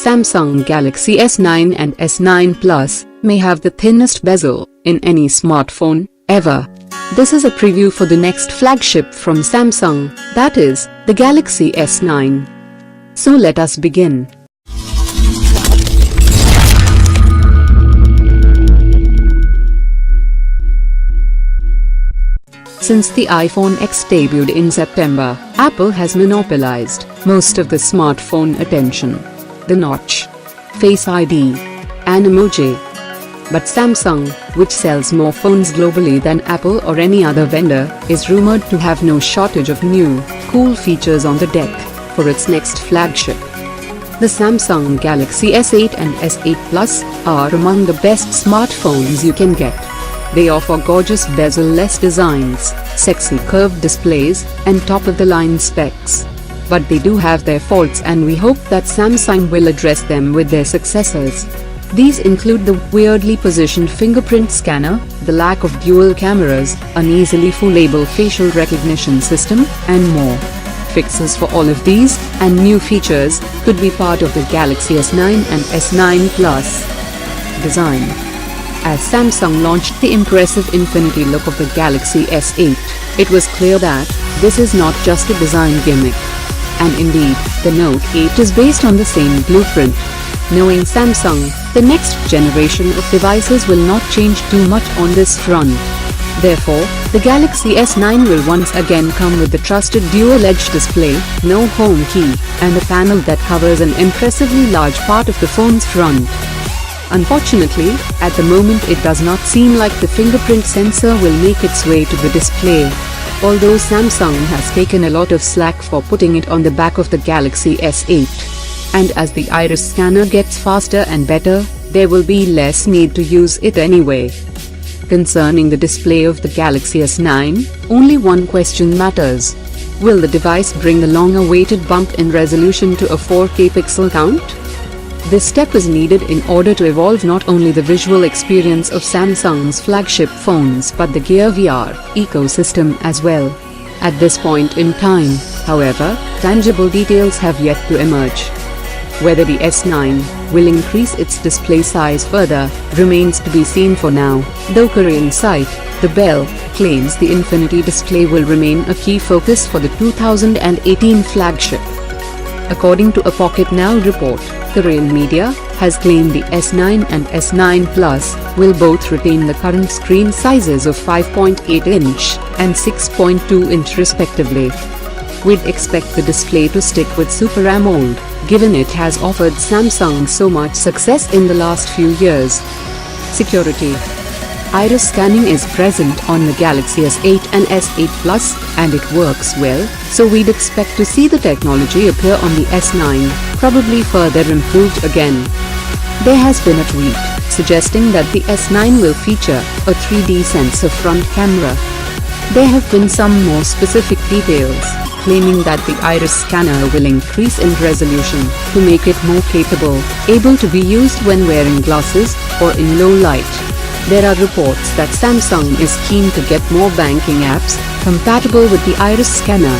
Samsung Galaxy S9 and S9 Plus may have the thinnest bezel in any smartphone ever. This is a preview for the next flagship from Samsung, that is, the Galaxy S9. So let us begin. Since the iPhone X debuted in September, Apple has monopolized most of the smartphone attention. The notch, Face ID, and emoji. But Samsung, which sells more phones globally than Apple or any other vendor, is rumored to have no shortage of new, cool features on the deck for its next flagship. The Samsung Galaxy S8 and S8 Plus are among the best smartphones you can get. They offer gorgeous bezel-less designs, sexy curved displays, and top-of-the-line specs. But they do have their faults, and we hope that Samsung will address them with their successors. These include the weirdly positioned fingerprint scanner, the lack of dual cameras, an easily foolable facial recognition system, and more. Fixes for all of these and new features could be part of the Galaxy S9 and S9 Plus. Design. As Samsung launched the impressive infinity look of the Galaxy S8, it was clear that this is not just a design gimmick. And indeed, the Note 8 is based on the same blueprint. Knowing Samsung, the next generation of devices will not change too much on this front. Therefore, the Galaxy S9 will once again come with the trusted dual-edge display, no home key, and a panel that covers an impressively large part of the phone's front. Unfortunately, at the moment it does not seem like the fingerprint sensor will make its way to the display. Although Samsung has taken a lot of slack for putting it on the back of the Galaxy S8. And as the iris scanner gets faster and better, there will be less need to use it anyway. Concerning the display of the Galaxy S9, only one question matters. Will the device bring the long-awaited bump in resolution to a 4K pixel count? This step is needed in order to evolve not only the visual experience of Samsung's flagship phones but the Gear VR ecosystem as well. At this point in time, however, tangible details have yet to emerge. Whether the S9 will increase its display size further remains to be seen for now, though Korean site, The Bell, claims the Infinity display will remain a key focus for the 2018 flagship. According to a Pocket Now report, Korean media has claimed the S9 and S9 Plus will both retain the current screen sizes of 5.8-inch and 6.2-inch respectively. We'd expect the display to stick with Super AMOLED, given it has offered Samsung so much success in the last few years. Security. Iris scanning is present on the Galaxy S8 and S8 Plus, and it works well, so we'd expect to see the technology appear on the S9, probably further improved again. There has been a tweet suggesting that the S9 will feature a 3D sensor front camera. There have been some more specific details, claiming that the iris scanner will increase in resolution to make it more capable, able to be used when wearing glasses or in low light. There are reports that Samsung is keen to get more banking apps compatible with the iris scanner.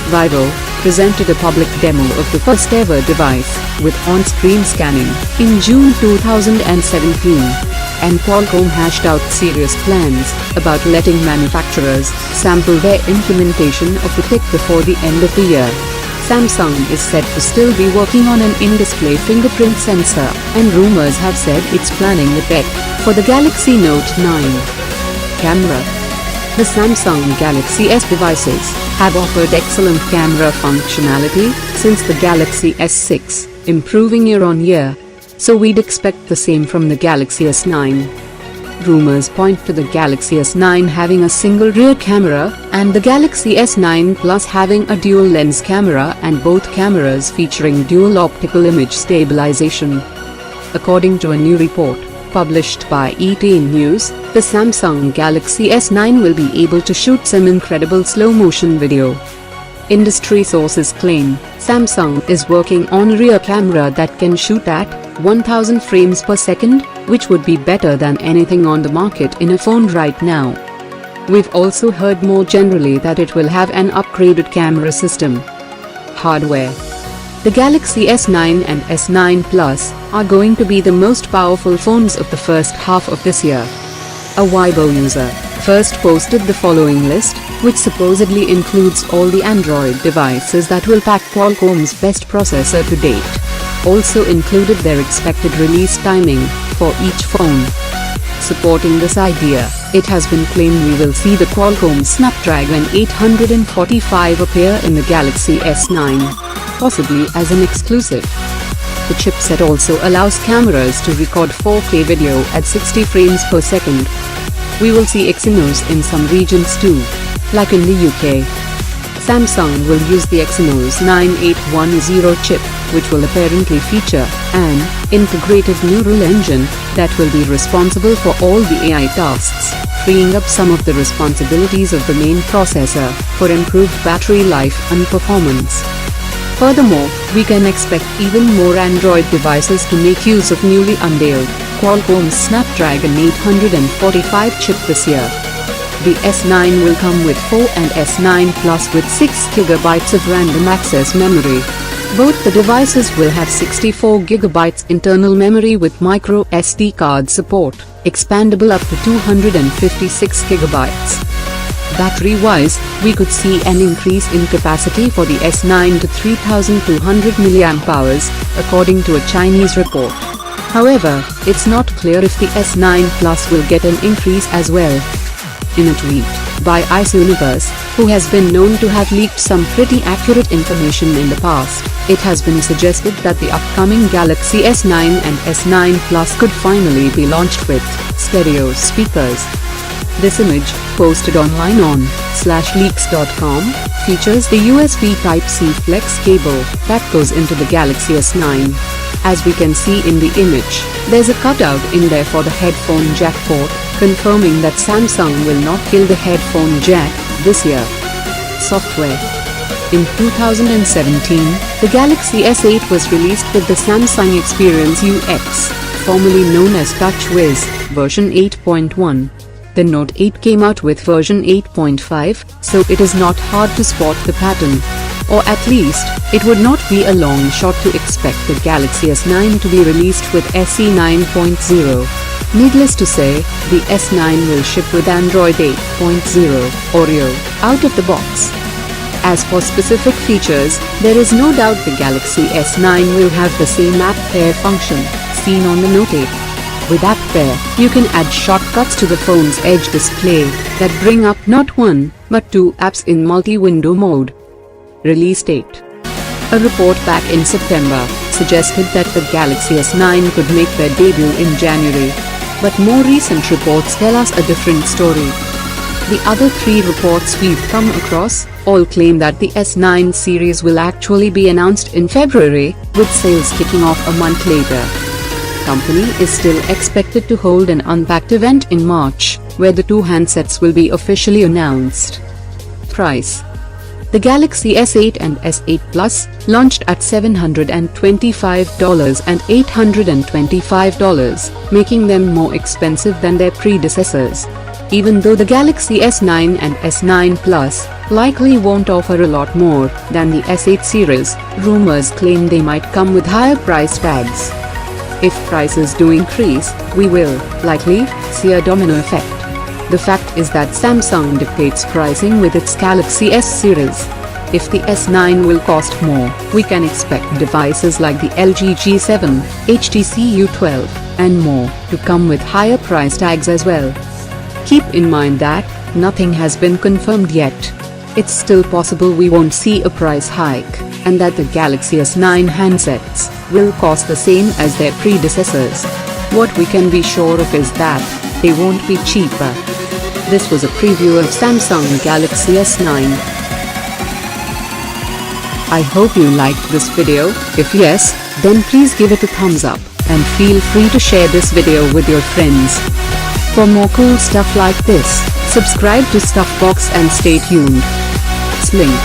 Vivo presented a public demo of the first ever device with on-screen scanning in June 2017, and Qualcomm hashed out serious plans about letting manufacturers sample their implementation of the tech before the end of the year. Samsung is said to still be working on an in-display fingerprint sensor, and rumors have said it's planning the tech for the Galaxy Note 9. Camera. The Samsung Galaxy S devices have offered excellent camera functionality since the Galaxy S6, improving year on year. So we'd expect the same from the Galaxy S9. Rumors point to the Galaxy S9 having a single rear camera, and the Galaxy S9 Plus having a dual lens camera and both cameras featuring dual optical image stabilization. According to a new report published by ET News, the Samsung Galaxy S9 will be able to shoot some incredible slow-motion video. Industry sources claim Samsung is working on a rear camera that can shoot at 1000 frames per second, which would be better than anything on the market in a phone right now. We've also heard more generally that it will have an upgraded camera system. Hardware. The Galaxy S9 and S9 Plus are going to be the most powerful phones of the first half of this year. A Weibo user first posted the following list, which supposedly includes all the Android devices that will pack Qualcomm's best processor to date. Also included their expected release timing for each phone. Supporting this idea, it has been claimed we will see the Qualcomm Snapdragon 845 appear in the Galaxy S9, possibly as an exclusive. The chipset also allows cameras to record 4K video at 60 frames per second. We will see Exynos in some regions too, like in the UK. Samsung will use the Exynos 9810 chip, which will apparently feature an integrated neural engine that will be responsible for all the AI tasks, freeing up some of the responsibilities of the main processor for improved battery life and performance. Furthermore, we can expect even more Android devices to make use of newly unveiled Qualcomm's Snapdragon 845 chip this year. The S9 will come with 4 and S9 Plus with 6GB of random access memory. Both the devices will have 64GB internal memory with micro SD card support, expandable up to 256GB. Battery-wise, we could see an increase in capacity for the S9 to 3200 mAh, according to a Chinese report. However, it's not clear if the S9 Plus will get an increase as well. In a tweet by Ice Universe, who has been known to have leaked some pretty accurate information in the past, it has been suggested that the upcoming Galaxy S9 and S9 Plus could finally be launched with stereo speakers. This image, posted online on /leaks.com, features the USB Type-C flex cable that goes into the Galaxy S9. As we can see in the image, there's a cutout in there for the headphone jack port, confirming that Samsung will not kill the headphone jack this year. Software. In 2017, the Galaxy S8 was released with the Samsung Experience UX, formerly known as TouchWiz, version 8.1. The Note 8 came out with version 8.5, so it is not hard to spot the pattern. Or at least, it would not be a long shot to expect the Galaxy S9 to be released with SE 9.0. Needless to say, the S9 will ship with Android 8.0 Oreo out of the box. As for specific features, there is no doubt the Galaxy S9 will have the same App Pair function seen on the Note 8. With App Pair, you can add shortcuts to the phone's edge display that bring up not one, but two apps in multi-window mode. Release date. A report back in September suggested that the Galaxy S9 could make their debut in January. But more recent reports tell us a different story. The other three reports we've come across all claim that the S9 series will actually be announced in February, with sales kicking off a month later. Company is still expected to hold an unpacked event in March, where the two handsets will be officially announced. Price. The Galaxy S8 and S8 Plus launched at $725 and $825, making them more expensive than their predecessors. Even though the Galaxy S9 and S9 Plus likely won't offer a lot more than the S8 series, rumors claim they might come with higher price tags. If prices do increase, we will likely see a domino effect. The fact is that Samsung dictates pricing with its Galaxy S series. If the S9 will cost more, we can expect devices like the LG G7, HTC U12, and more to come with higher price tags as well. Keep in mind that nothing has been confirmed yet. It's still possible we won't see a price hike, and that the Galaxy S9 handsets will cost the same as their predecessors. What we can be sure of is that they won't be cheaper. This was a preview of Samsung Galaxy S9. I hope you liked this video. If yes, then please give it a thumbs up, and feel free to share this video with your friends. For more cool stuff like this, subscribe to Stuffbox and stay tuned. Slink.